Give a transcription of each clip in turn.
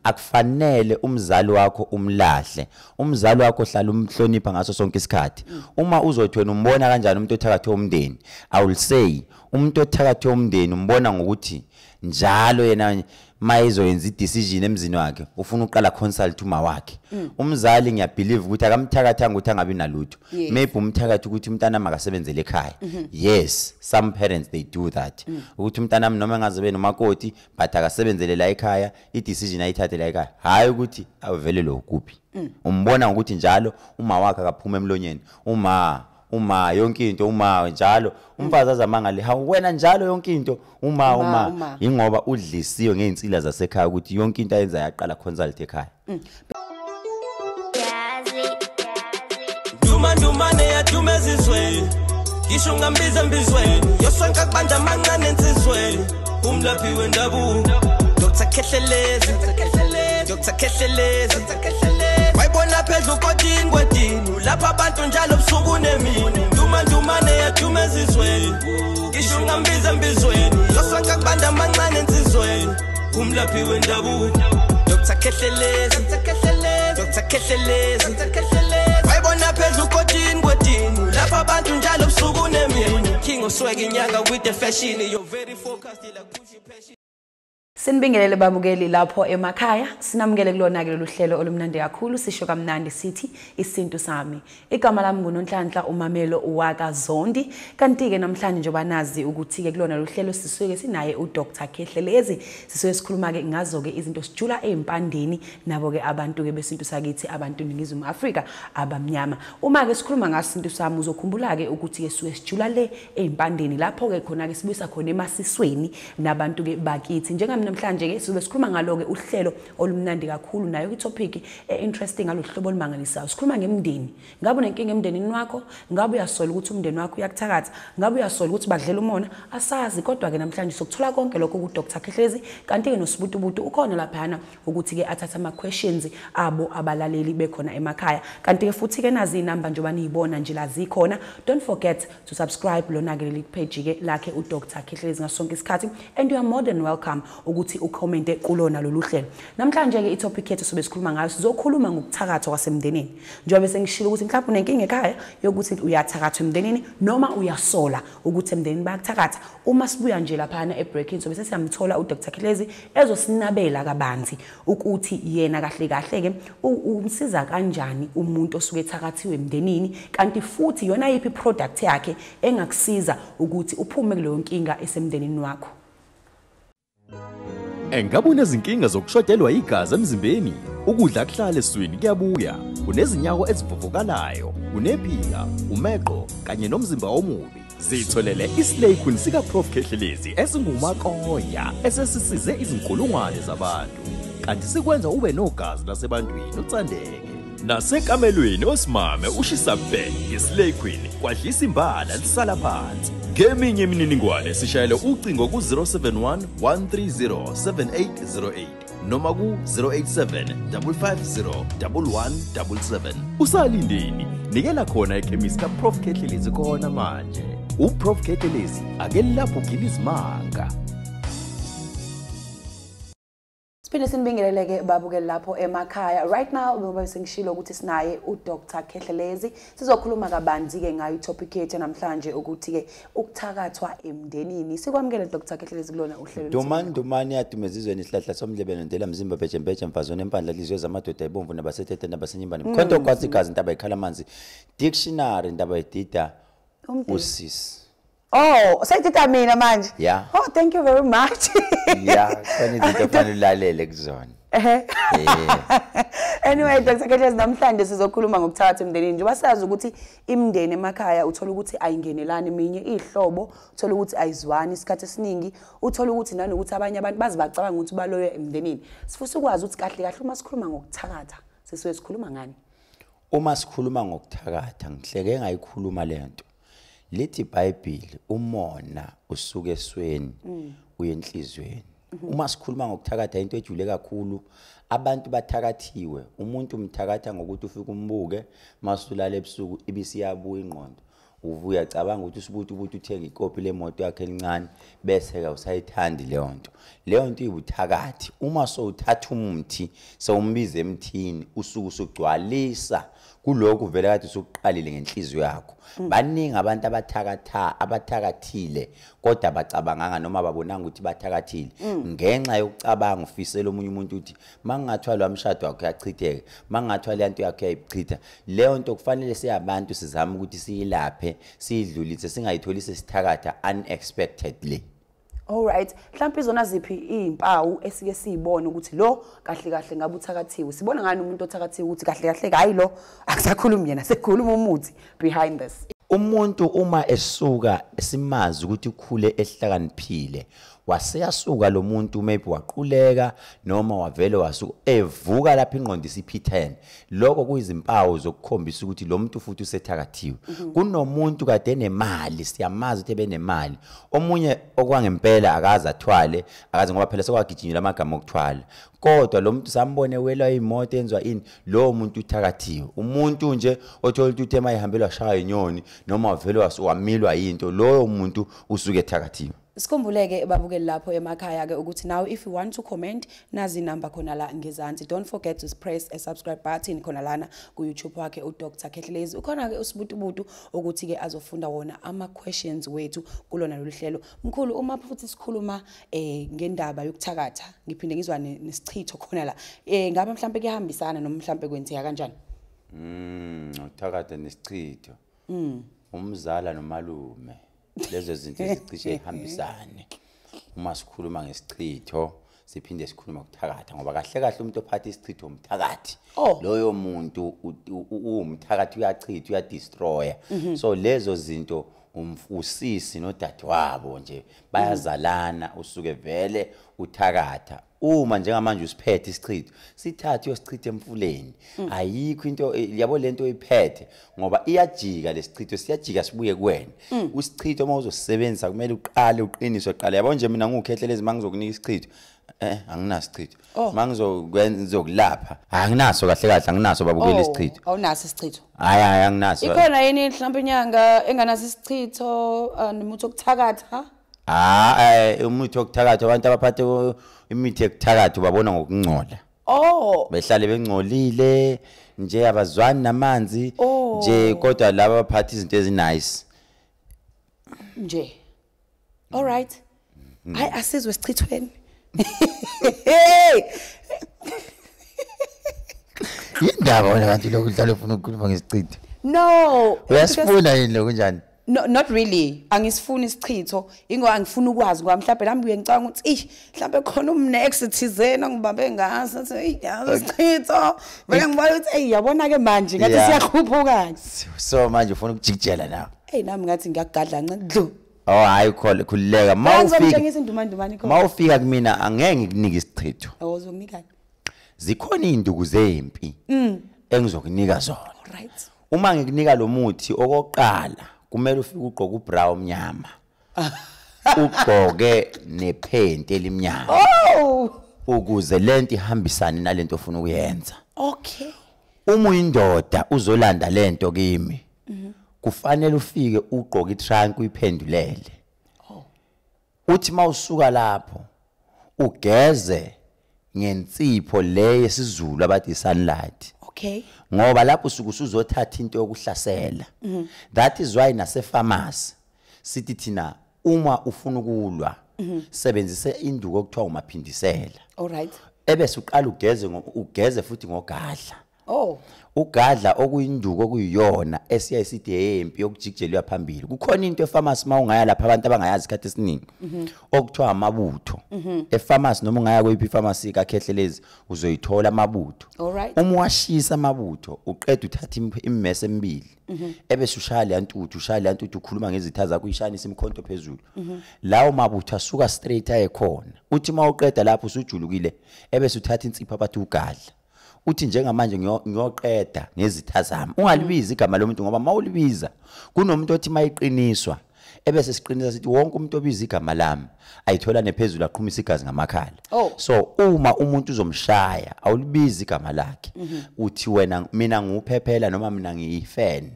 akufanele umzali wakho umlahle. Umzali wakho hlala umhlonipha ngaso sonke isikhathi. Uma uzothi wena umbona kanjani umuntu othakathwe umndeni, I will say umuntu othakathwe umndeni umbona ngokuthi njalo yena mayizoyenza idecision emzini wakhe ufuna uqala consult uma wakhe. Umzali ngiyabelieve ukuthi akamthakathanga ukuthi angabi nalutho. Maybe umthakathi ukuthi umntana makasebenzele ekhaya. Yes, some parents they do that. Ukuthi umntana noma engazobe nomakoti but akasebenzele la ekhaya, idecision ayithathe la ekhaya. Hayi ukuthi awuvele lo kuphi. Umbona ngokuthi njalo uma wakhe akaphuma emlonyeni. Uma yonke into uma njalo umfazi azamanga le hawu wena njalo yonke into uma ingoba udlisiwe ngeinsila zasekhaya ukuthi yonke into ayenza yaqala consult ekhaya. Duma ne yathumezizwe ngisho ngambiza mbizweni yosonka kubanja amancane ensizweni umlaphi wendabuko Dr. Khehlelezi wayibona phezulu kodini lapha abantu njalo ubusuku nemini duma ne yathumezizweni ngisho ngambiza mbizweni yosonka kubanja amancane ensizweni umlaphi wendabuko Dr. Khehlelezi wayibona phezulu kodini lapha abantu njalo ubusuku nemini king oswag inyanga with the fashion you're very focused like push passion. Sinibingelele babukeli lapho emakhaya sinamukele kulona ke lolu hlelo olumnandi kakhulu sisho kamnandi sithi Isintusami. Igama lami nguNonhlanhla uMemellow uwakaZondi kanti ke namhlanje njengoba nazi ukuthi ke kulona lolu hlelo sisuke sinaye uDr Khehlelezi sisuke sikhuluma ke ngazo ke izinto sijula ezimpandeni nabo ke abantu ke besintu sakithi abantu ningizimu Afrika abamnyama. Uma ke sikhuluma ngaSintusami uzokhumbula ke ukuthi ke suke sijula le ezimpandeni lapho ke khona ke sibuyisa khona emasisweni nabantu ke bakithi njengamna namhlanje ke sizobe sikhuluma ngalo ke uhlelo olumnandi kakhulu nayo itopic interesting ngalohlobo olumangalisayo sikhuluma ngemndeni ngabe unenkinga emndenini wakho ngabe uyasola ukuthi umndeni wakho uyakuthakatha ngabe uyasola ukuthi badlela umona asazi kodwa ke namhlanje sokuthola konke lokho ku Dr Khehlelezi kanti ke noSibutubutu ukhona laphana ukuthi ke athatha ama questions abo abalaleli bekhona emakhaya kanti ke futhi ke nazi inamba njengoba niyibona nje la zikhona don't forget to subscribe lona ke leli page ke lakhe uDr Khehlelezi ngasonke isikhathi and you are more than welcome ukuthi ucommente kulona lolu hlelo. Namhlanje ke itopic yethu sobe sikhuluma ngayo sizokhuluma ngokuthakathwa kwasemndenini. Njengoba sengishilo ukuthi mhlawumbe unenkinga ekhaya yokuthi uyathakathwa emndenini noma uyasola ukuthi emndenini bayakuthakatha. Uma sibuya nje laphana ebreaking sobe sesiyamthola uDr Khehlelezi ezosinabela kabanzi ukuthi yena kahle kahle ke umsiza kanjani umuntu osuke ethakathiwe emndenini kanti futhi yona yipi product yakhe engakusiza ukuthi uphume kuleyo nkinga esemndenini wakho. Engabe unezinkinga zokushodelwa igazi emzimbeni, ukudla kuhlala eswini kuyabuya, unezinyawo ezivuvukalayo, unephika, umeqo kanye nomzimba omubi. Zitholele isilekhuni sika Prof Khehlelezi esingumakoya esesisize izinkulungwane zabantu. Kanti sikwenza ube nogazi lasebantwini utsandeke. Nasekamelweni osimame ushisa bhe ngesilekhuni kwadlisa imbala lisala phansi. Ngeminye imininingwane sishayele ucingo ku 071 130 7808 noma ku 087 550 1177. Usalindeni nikela khona ekhemisi ka Prof Khehlelezi khona manje. uProf Khehlelezi ake lapho gilizimanga. Siphinde sinibingeleleke babukeli lapho emakhaya. Right now ngoba sengishilo ukuthi sinaye uDr Khehlelezi sizokhuluma kabanzi ke ngayo itopic yethu namhlanje ukuthi ke ukuthakathwa emndenini. Sikwamukele Dr Khehlelezi kulona uhlelo. Dumani yadumezizweni isihlahla somlebelo ndela mzimba bhejembeje mfazone empandla lizwe zamadoda ebomvu nabasethethe nabasenyimbani. Khonto kwazi igazi ndaba ikhala amanzi. Dictionary ndaba idida usisi. Oh, sayitita mina manje. Yeah. Oh, thank you very much. Yeah, kwani into fanele ulalele kuzona. Anyway, Dr Khehlelezi namhlanje sizokhuluma ngokuthakatha emndenini. Njengoba sazi ukuthi imndeni emakhaya uthola ukuthi ayingenelani eminye ihlobo, uthola ukuthi ayizwani isikhathi esiningi, uthola ukuthi nanokuthi abanye abantu bazibacabanga ukuthi baloyo emndenini. Sifisa ukwazi ukuthi kahle kahle uma sikhuluma ngokuthakatha, sisuke sikhuluma ngani? Uma sikhuluma ngokuthakatha ngihleke ngayikhuluma lento. Lithi iBhayibheli umona usuke esweni uye enhlizweni. Uma sikhuluma ngokuthakatha into ejule kakhulu abantu bathakathiwe umuntu umthakatha ngokuthi ufike umbuke masulala ebusuku ibisiyabuya ingqondo uvuya cabanga ukuthi usubuthi uthenga ikopi lemoto yakhe elincane bese ke usayithandi leyo nto ibuthakathi. Uma sowuthatha umuthi sewumbiza emthini usuku usugcwalisa kuloko vele kade usuqalile ngenhliziyo yakho. Baningi abantu abathakathile kodwa bacabanganga noma babonanga ukuthi bathakathile ngenxa yokucabanga ufisela omunye umuntu uthi mangingathwa lo mshado wakhe uyachitheka, mangingathwa le nto yakhe uyayichitha. Leyo nto kufanele siyabantu sizama ukuthi siyilaphe siyidlulise singayitholi sesithakatha unexpectedly. Alright, mhlawumbe izona ziphi izimpawu esike siyibone ukuthi lo kahle kahle ngabe uthakathiwe. Sibona ngani umuntu othakathiwe ukuthi kahle kahle hayi lo akusakhulumi yena sekhuluma umuthi behind this. Umuntu uma esuka simazi ukuthi ukhule ehlakaniphile waseyasuka lo muntu maybe waquleka noma wavele wasuka evuka lapha ingqondo isiphithene. Lokho kuyizimpawu zokukhombisa ukuthi lo muntu futhi usethakathiwe. Kunomuntu kade enemali siyamazi ukuthi ebenemali. Omunye okwangempela akaza athwale akaze ngoba phela sekwagijinyela amagama okuthwala. Kodwa lo muntu sambone wela imoto enzwa ini lo muntu uthakathiwe. Umuntu nje othola ukuthi emayihambe shaya inyoni noma wavele wamilwa into loyo muntu usuke ethakathiwe. Sikhumbuleke babukeli lapho emakhaya ke ukuthi now if you want to comment nazi number khona la ngezansi. Don't forget to press a subscribe button khona lana ku YouTube wakhe uDr Khehlelezi. Ukhona ke usibutubutu ukuthi ke azofunda wona ama questions wethu kulona lolu hlelo. Mkhulu uma futhi sikhuluma ngendaba yokuthakatha ngiphinde ngizwa nesichitho khona la. Ngabe mhlambe kuyahambisana noma mhlambe kwenzeka kanjani? Ukuthakatha nesichitho. Umzala nomalume. Lezo zinto ezicishe ihambisane. Uma sikhuluma ngesichitho siphinde sikhuluma ukuthakatha ngoba kahle kahle umuntu ophatha isichitho umthakathi. Loyo muntu umthakathi uyachitha uyadestroya. So lezo zinto umfusisi nodadewabo nje bayazalana usuke vele uthakatha. Uma njengamanje usiphethe isichitho sithathe uyosichitha emfuleni. Ayikho into yabo lento oyiphethe ngoba iyajika lesichitho siyajika sibuye kuwena. Usichitho uma uzosebenzisa kumele uqale uqiniswe qala. Yabo nje mina ngukhehlelezi mangizokunika isichitho anginaso isichitho. Mangizokulapha anginaso kahle kahle anginaso babukela isichitho. Awunaso isichitho? Hayi anginaso. Ikhona yini mhlawumbe inyanga enganaso isichitho nomuthi okuthakatha? Umuthi okuthakatha abantu abaphathe imithi yokuthakatha babona ngokungcola. Behlale bengcolile nje abazwani namanzi nje kodwa laba baphatha izinto ezinice nje. All right. Hayi asizwe sichithweni. Yindaba wena kanti lokho udlala ufuna ukukhuluma ngesichitho? No. Uyasifuna yini lokho njani? No, not really. Angisifuni isichitho. Ingo angifuni ukwazi ngoba mhlawumbe nami ngicabanga ukuthi mhlawumbe khona umnext thizena ngibambe ngaso athi yazi isichitho. Vele ngibona ukuthi yabona ke manje ngathi siyakhuphuka. So manje ufuna ukujikijela nawe. Nami ngathi ngiyagadla ncane. Hayi khuleka mawufika kumina angeke ngikunike isichitho. Awuzokunikani? Zikhona izinduku zempi engizokunika zona. Alright. Uma ngikunika lo muthi okoqala kumele ufike ugqoke ubrown mnyama. Ugqoke nephenti elimnyama. Ukuze lento ihambisane nalento ofuna ukuyenza. Okay. Uma uyindoda uzolanda lento kimi. Kufanele ufike ugqoke itrunk uyiphendulele. Uthi mawusuka lapho ugeze ngensipho le yesizulu abathi sunlight. Okay. Ngoba lapho usuku usuzothatha into yokuhlasela. That is why nase pharmacy sithi thina uma ufuna ukulwa sebenzise induku okuthiwa umaphindisela. Alright. Ebese uqala ugeze futhi ngogadla. Ugadla okuyinduku okuyiyona esiyayisithi yempi yokujikijelwa phambili. Kukhona into epharmacy mawungaya lapha abantu abangayazi isikhathi esiningi okuthiwa amabutho. Epharmacy noma ungaya kweyiphi pharmacy kaKhehlelezi uzoyithola amabutho. Uma washisa amabutho uqeda uthatha immese emibili. Ebese ushaya le ntuthu ukhuluma ngezitha zakho uyishanisa imkhonto phezulu. Lawo mabutho asuka straight ayekhona. Uthi mawuqeda lapho usujulukile ebese uthatha insipho abathi ugadla. Uthi njengamanje ngiyoqeda ngezitha zami. Ungalibiza igama lomuntu ngoba mawulibiza kunomuntu othi mayiqiniswa ebese siqinisa sithi wonke umuntu obiza igama lami ayithola nephezulu aqhumisa igazi ngamakhala. So uma umuntu uzomshaya awulibiza igama lakhe. Uthi wena mina nguphephela noma mina ngiyifan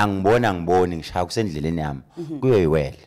ngiboni ngishaya kusendleleni yami kuyoyiwela.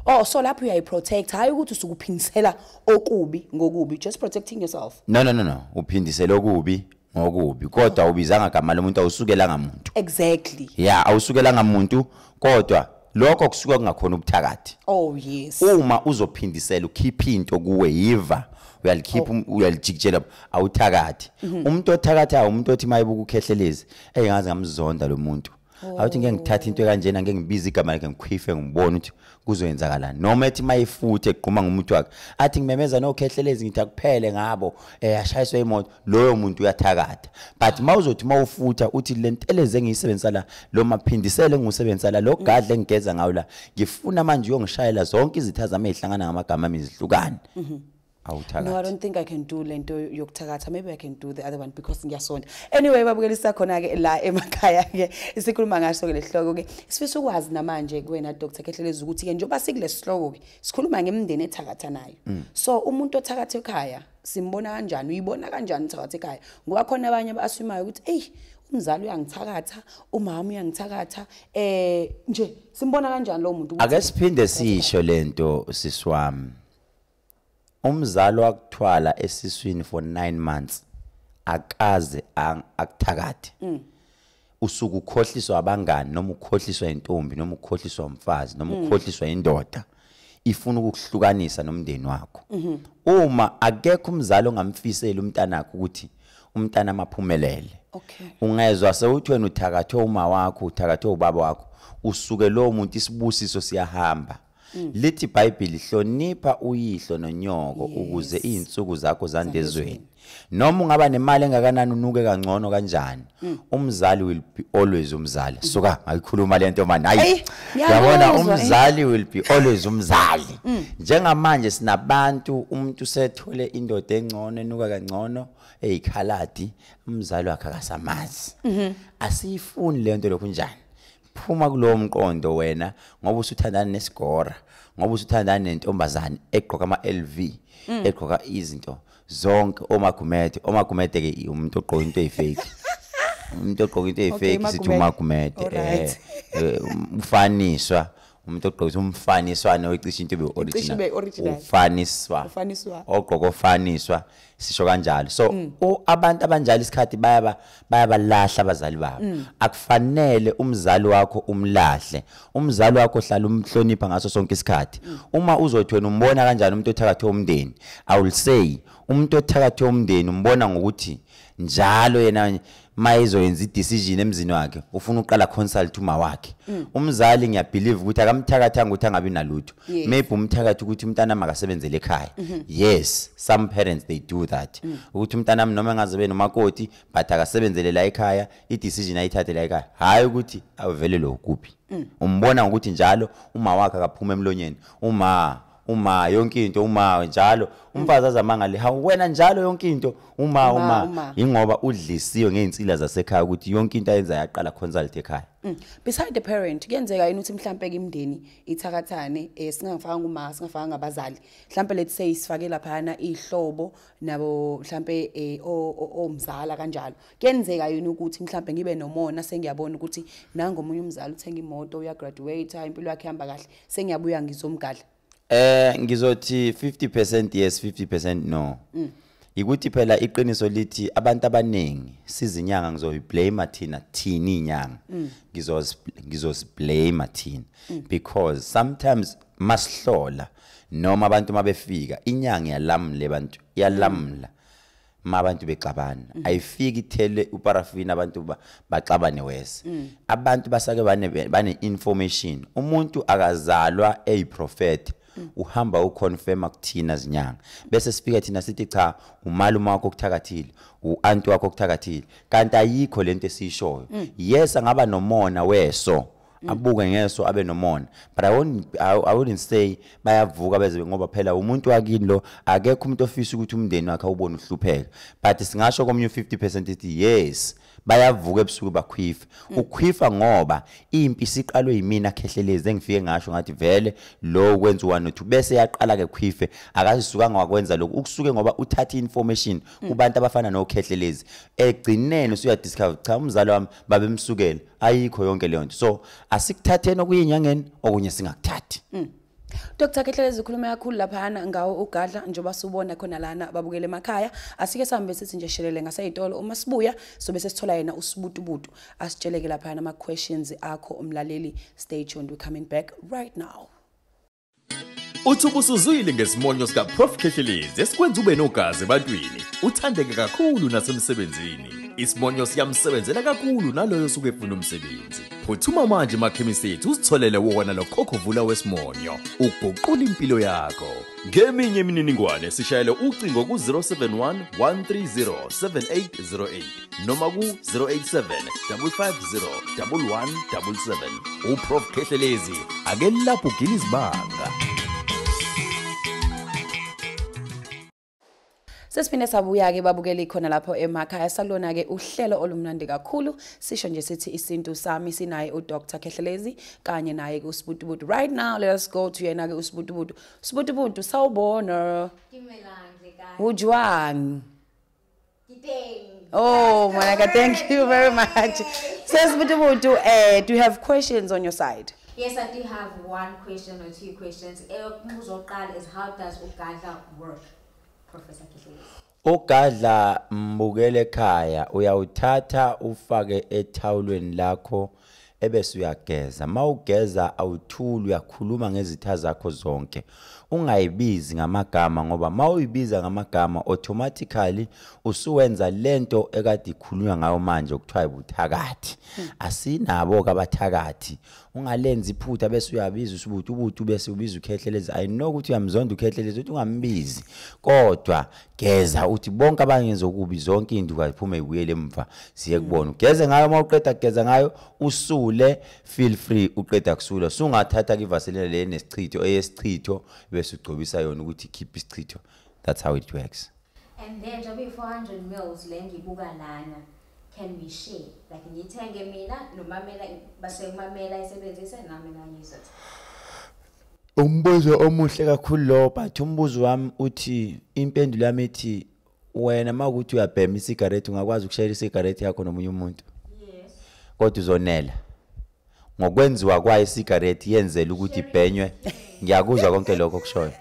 Oh, so lapho uyayiprotect hayi ukuthi usukuphindisela okubi ngokubi, just protecting yourself. No, uphindisela okubi ngokubi kodwa ubizanga igama lomuntu awusukela ngamuntu. Exactly. Yeah, awusukela ngamuntu kodwa lokho kusuka kungakhona ubuthakathi. Oh yes. Uma uzophindisela ukhipha into kuwe yiva uyalikhipha uyalijikijela awuthakathi. Umuntu othakathayo umuntu othi mayibuka ukhehlelezi ngazi ngamzonda lo muntu. Awuthi ngeke ngithatha into kanjena ngeke ngibiza igama lakhe ngikhwife ngibone ukuthi kuzoyenzakalani noma ethi mayifuthe egquma ngumuntu wakhe athi ngimemeza nokhehlelezi ngithi akuphele ngabo ashayiswe imoto loyo muntu uyathakatha. But mawuzothi mawufutha uthi lenteleze engiyisebenzisa la lo maphindisele engusebenzisa la lo gadle engigeza ngawo la ngifuna manje uyongishayela zonke izitha zami ezihlangana ngamagama ami zihlukane. No, I don't think I can do lento yokuthakatha. Maybe I can do the other one because ngiyasonda. Anyway, babukelisa khona ke la emakhaya ke isikhuluma ngaso ke lesihloko ke. Sifisa ukwazi namanje kuwena Dr. Khehlelezi ukuthi ke njengoba sikulesihloko ke sikhuluma ngemndeni ethakathanayo. So umuntu othakatha ekhaya simbona kanjani? Uyibona kanjani uthakatha ekhaya? Ngoba khona abanye abasumayo ukuthi umzali uyangithakatha, umama uyangithakatha, nje simbona kanjani lo muntu? Ake siphinde sisho lento siswami. Umzali wakuthwala esiswini for 9 months akaze akuthakathe. Usuku ukhohliswa abangani noma ukhohliswa intombi noma ukhohliswa umfazi noma ukhohliswa indoda ifuna ukuhlukanisa nomndeni wakho. Uma akekho umzali ongamfisela umntanakho ukuthi umntana amaphumelele. Ungezwa sewuthi wena uthakathwe uma wakho uthakathwe ubaba wakho usuke lo muntu isibusiso siyahamba. Lithi iBhayibheli hlonipha uyihlo nonyoko ukuze izinsuku zakho zandezweni. Noma ungaba nemali engakanani unuke kangcono kanjani umzali will be always umzali. Suka ngayikhuluma lento manje hayi yabona umzali will be always umzali. Njengamanje sinabantu umuntu sethole indoda engcono enuka kangcono eyikhaladi umzali wakhe akasamazi. Asifuni lento lokhu njani. Phuma kulo mqondo wena ngoba usuthandana nesigora ngoba usuthandana nentombazane egqoka ama LV egqoka izinto zonke omagumede ke umuntu ogqoka into efake umuntu ogqoka into efake sithi umagumede ufaniswa umuntu ogqoka umfaniswana oyicisha into be original ufaniswa ogqoka ofaniswa sisho kanjalo. So abantu abanjalo isikhathi bayabalahla abazali babo. Akufanele umzali wakho umlahle. Umzali wakho hlala umhlonipha ngaso sonke isikhathi. Uma uzothi wena umbona kanjani umuntu othakathwe umndeni, I will say umuntu othakathwe umndeni umbona ngokuthi njalo yena mayizoyenza idecision emzini wakhe ufuna uqala consult uma wakhe. Umzali ngiyabelieve ukuthi akamthakathanga ukuthi angabi nalutho. Maybe umthakatha ukuthi umntana makasebenzele ekhaya. Yes, some parents they do that. Ukuthi umntana noma engaze benomakoti but akasebenzele la ekhaya, idecision ayithathe la ekhaya. Hayi ukuthi avele lo kuphi. Umbona ukuthi njalo uma wakhe akaphuma emlonyeni. Uma yonke into uma njalo umfazi azamangale ha wena njalo yonke into uma ingoba udlisiwe ngeinsila zasekhaya ukuthi yonke into ayenza yaqala consult ekhaya. Beside the parent kuyenzeka yini ukuthi mhlambe ke imndeni ithakathane singafanga uma singafanga ngabazali mhlambe let's say sifake laphana ihlobo nabo mhlambe omzala kanjalo kuyenzeka yini ukuthi mhlambe ngibe nomona sengiyabona ukuthi nangomunye umzali uthenga imoto uya graduate impilo yakhe ihamba kahle sengiyabuya ngizomgadla. Ngizothi 50% yes 50% no. Ikuthi phela iqiniso lithi abantu abanengi sizinyanga ngizoyiblame thina inyanga ngizosblame thina because sometimes masihlola noma abantu mabefika inyanga yalamla mabantu bexabana ayifiki ithele uparafina abantu baxabane wese. Abantu basake bane information umuntu akazalwa prophet uhamba uconfirm kuthina zinyanga bese sifika thina sithi cha umalume wakho okuthakathile uanti wakho okuthakathile kanti ayikho lento esishoyo. Yes angaba nomona weso abuke ngeso abe nomona but I wouldn't say bayavuka beze ngoba phela umuntu wakini lo akekho umuntu ofisa ukuthi umndeni wakhe ubone uhlupheka but singasho komnye 50% ithi yes bayavuka ebusuku bakhwifa ukhwifa ngoba impi siqalwe yimina Khehlelezi engifike ngasho ngathi vele lo kwenza 1 no 2 bese yaqala ke khwife akazisuka ngakwenza lokho ukusuke ngoba uthatha information kubantu abafana no Khehlelezi egcinene usuyadiscover cha umzali wami babemsukela ayikho yonke leyo nto. So asikuthatheni okuyinyangeni okunye singakuthathi. Dr. Khehlelezi ukhuluma kakhulu laphana ngawo ugadla njengoba subona khona lana babukele emakhaya. Asike sihambe sithi nje shelele ngaseyitolo uma sibuya sobe sesithola yena usibutubutu asitsheleke laphana ama questions akho umlaleli. Stay tuned, we're coming back right now. Uthubusuzwile ngesimonyo sika Prof Khehlelezi esikwenza ube nogazi ebantwini. Uthandeke kakhulu nasemsebenzini. Isimonyo siyamsebenzela kakhulu naloyo suke efuna umsebenzi. Phuthuma manje emakhemisi ethu usitholele wona lo khokhovula wesimonyo. Uguqula impilo yakho. Ngeminye imininingwane sishayele ucingo ku 071 130 7808 noma ku 087 550 1177. Uprof Khehlelezi ake lapho gilizibanga. Sesiphinde sabuya ke babukeli khona lapho emakhaya salona ke uhlelo olumnandi kakhulu sisho nje sithi Isintusami sinaye uDr Khehlelezi kanye naye ke uSibutubutu. Right now let us go to yena ke uSibutubutu. Sibutubutu sawubona. Kimelanje ka. Ujwang. Kiteng. Oh Monica, thank you very much. Says Sibutubutu, do you have questions on your side? Yes, I do have one question or two questions. Umuzoqala is how does ugadla work? Professor Khehlelezi. Ugadla mbukele ekhaya uyawuthatha ufake ethawulweni lakho ebese uyageza. Mawugeza awuthuli uyakhuluma ngezitha zakho zonke. Ungayibizi ngamagama ngoba mawuyibiza ngamagama automatically usuwenza lento ekade ikhulunywa ngayo manje okuthiwa ubuthakathi. Asinabo kabathakathi. Ungalenza iphutha bese uyabiza uSibutubutu bese ubiza uKhehlelezi. I know ukuthi uyamzonda uKhehlelezi uthi ungambizi. Kodwa geza uthi bonke abangenza ukubi zonke induku ayiphume ibuyele emva siye kubona. Ugeze ngayo mawuqeda kugeza ngayo usule feel free uqeda kusula. Sungathatha ke ivaseline le nesichitho eyesichitho bese ugcobisa yona ukuthi keep isichitho. That's how it works. And then jobe 400 mils le ngibuka lana can be shared. Like ngithenge mina nomamela base umamela isebenzise nami ngayizwa. Umbuzo omuhle kakhulu lo but umbuzo wami uthi impendulo yami ethi wena makuthi uyabhema isigarette ungakwazi ukushayela isigarette yakho nomunye umuntu. Yes. Kodwa uzonela. Ngokwenziwa kwayo isigarette yenzela ukuthi ibhenywe. Ngiyakuzwa konke lokho kushoyo.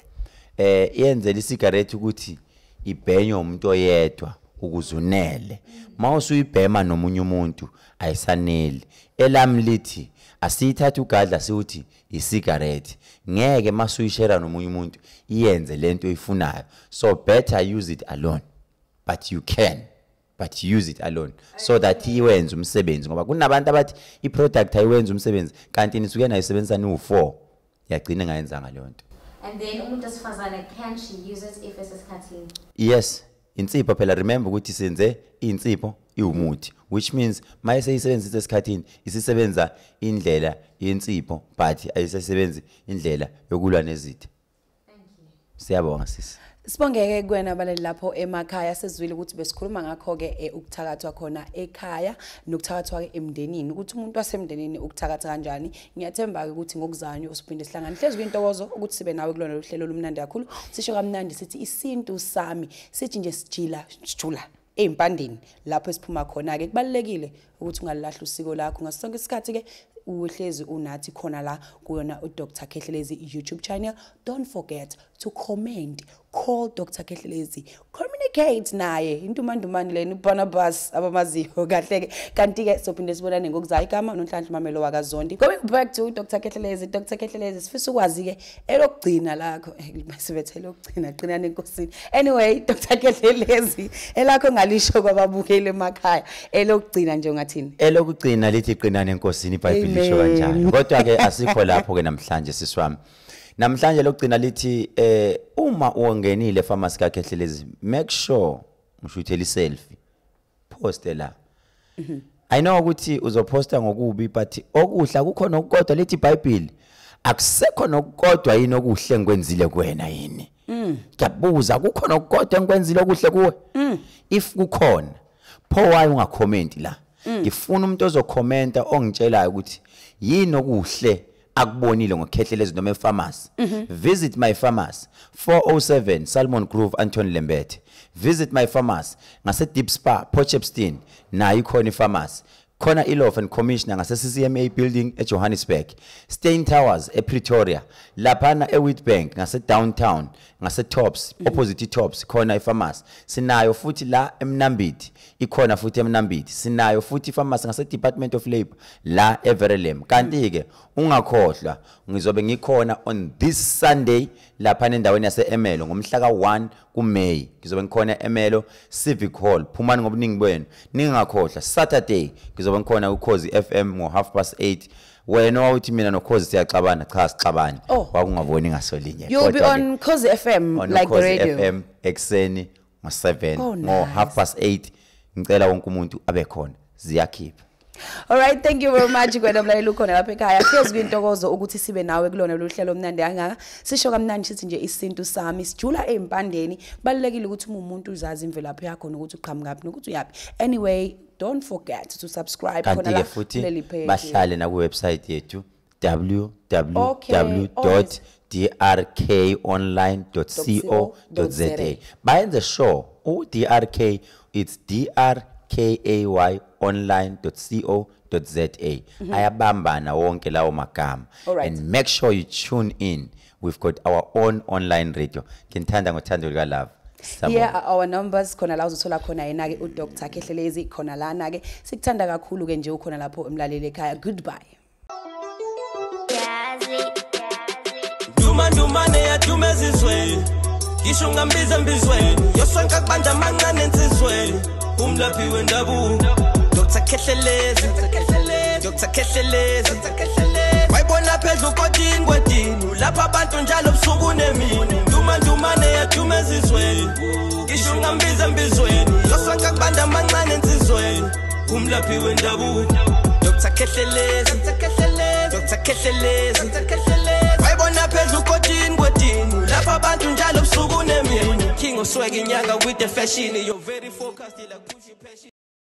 Yenzela isigarette ukuthi ibhenywe umuntu oyedwa ukuzunele. Mawusuyibhema nomunye umuntu ayisaneli. Elami lithi asithatha ugadla siuthi isigarette. Ngeke masuyishare nomunye umuntu iyenze lento oyifunayo. So better use it alone. But you can. But use it alone so that iwenze umsebenzi ngoba kunabantu abathi iproduct ayiwenza umsebenzi kanti nisuke nayisebenzisa ni u4 yagcina ngayenzanga leyo nto. And then umuntu osifazane can she use it if esesikhathini? Yes, insipho phela remember ukuthi senze insipho iwumuthi which means mayise isebenzisa esikhathini isisebenza indlela yensipho but ayisebenzi indlela yokulwa nezitho. Thank you. Siyabonga sisi. Sibongeke kuwena abaleli lapho emakhaya sezwile ukuthi besikhuluma ngakho ke ukuthakathwa khona ekhaya nokuthakathwa ke emndenini ukuthi umuntu wasemndenini ukuthakatha kanjani. Ngiyathemba ke ukuthi ngokuzanyo usiphinde sihlangane hlezi kwintokozo ukuthi sibe nawe kulona uhlelo olumnandi kakhulu. Sisho kamnandi sithi Isintusami sithi nje sijula empandeni lapho esiphuma khona ke kubalekile ukuthi ungalahla usiko lakho ngasonke isikhathi ke uhlezi unathi khona la kuyona uDr Khehlelezi YouTube channel. Don't forget to comment, call Dr Khehlelezi, communicate naye intumandumani leni Barnabas abamaziho kahle ke kanti ke sophinde sibonane ngokuzayo igama nonhlanhla Memellow wakaZondi. Going back to Dr Khehlelezi. Dr Khehlelezi sifisa ukwazi ke elokugcina lakho sebethele ukugcina qina nenkosini. Anyway Dr Khehlelezi elakho ngalisho kwababukeli emakhaya elokugcina nje ngathini? Elokugcina lithi qina nenkosini iBhayibheli lisho kanjalo. Kodwa ke asikho lapho ke namhlanje siswami. Namhlanje lokugcina lithi uma ungenile pharmacy kaKhehlelezi make sure ushuthela iselfie post la. I know ukuthi uzoposta ngokubi but okuhla kukhona ukukodwa lithi iBhayibheli akusekho nokukodwa yini okuhle ngikwenzile kuwena yini. Ngiyabuza kukhona ukukodwa ngikwenzile okuhle kuwe? If kukhona pho why ungacomment la? Ngifuna umuntu ozokhomenta ongitshelayo ukuthi yini okuhle akubonile ngoKhehlelezi noma epharmacy. Visit my pharmacy 407 Salmon Grove Anton Lembethe. Visit my pharmacy ngase Deep Spa Potchefstroom na ikhona ipharmacy. khona i-law and commissioner ngase-CCMA building eJohannesburg, Stein Towers ePretoria, laphana eWitbank ngase-downtown, ngase-Tops, opposite i-Tops, khona i-pharmacy. Sinayo futhi la eMnambithi, ikhona futhi eMnambithi. Sinayo futhi i-pharmacy ngase-Department of Labour, la eVerulam. Kanti-ke, ungakhohlwa, ngizobe ngikhona on this Sunday, laphana endaweni yase-Memellow, ngomhla ka-1 kuMeyi. Ngizobe ngikhona eMemellow Civic Hall, phumani ngobuningi bwenu. Ningakhohlwa, Saturday, ngizobe ngikhona uKhozi FM ngo8:30. Wena wawuthi mina noKhozi siyaxabana, cha sixabana. Wakungaboni ngasolinye. You'll be on Khozi FM like the radio. On FM ekseni ngo7 ngo8:30. Ngicela wonke umuntu abe khona. Ziyakhipha. All right, thank you very much kwena mlaleli ukhona lapha ekhaya. Feels kwintokozo ukuthi sibe nawe kulona lohlelo omnandi kangaka. Sisho kamnandi sithi nje Isintusami sijula empandeni. Balekile ukuthi umuntu uzazi imvelaphi yakho nokuthi uqhamuka nokuthi uyapi. Anyway, don't forget to subscribe khona la kuleli page. Bahlale na ku website yethu www.drkonline.co.za. Bayenze sure DRK, it's drkayonline.co.za. Ayabambana wonke lawo magama. And make sure you tune in. We've got our own online radio. Kinthanda ngothando lika love. Yeah, our numbers khona la uzothola khona yena ke uDr Khehlelezi khona lana ke sikuthanda kakhulu ke nje ukhona lapho emlaleli ekhaya. Goodbye. Dumane ya dumezizwe Kisho ngambiza mbizweni Yoswanka kubanja mancane ensizweni Umlaphi wendabuko Dr. Khehlelezi Dr. Khehlelezi Wayibona phezulu kodini kwedini Lapha abantu njalo busuku nemini Dumane ya dumezizweni Kisho ngambiza mbizweni Yoswanka kubanja mancane ensizweni Umlaphi wendabuko Dr. Khehlelezi Dr. Khehlelezi Wayibona phezulu kodini kwedini Lapha abantu njalo busuku nemini King of swag inyanga with the fashion you're very focused like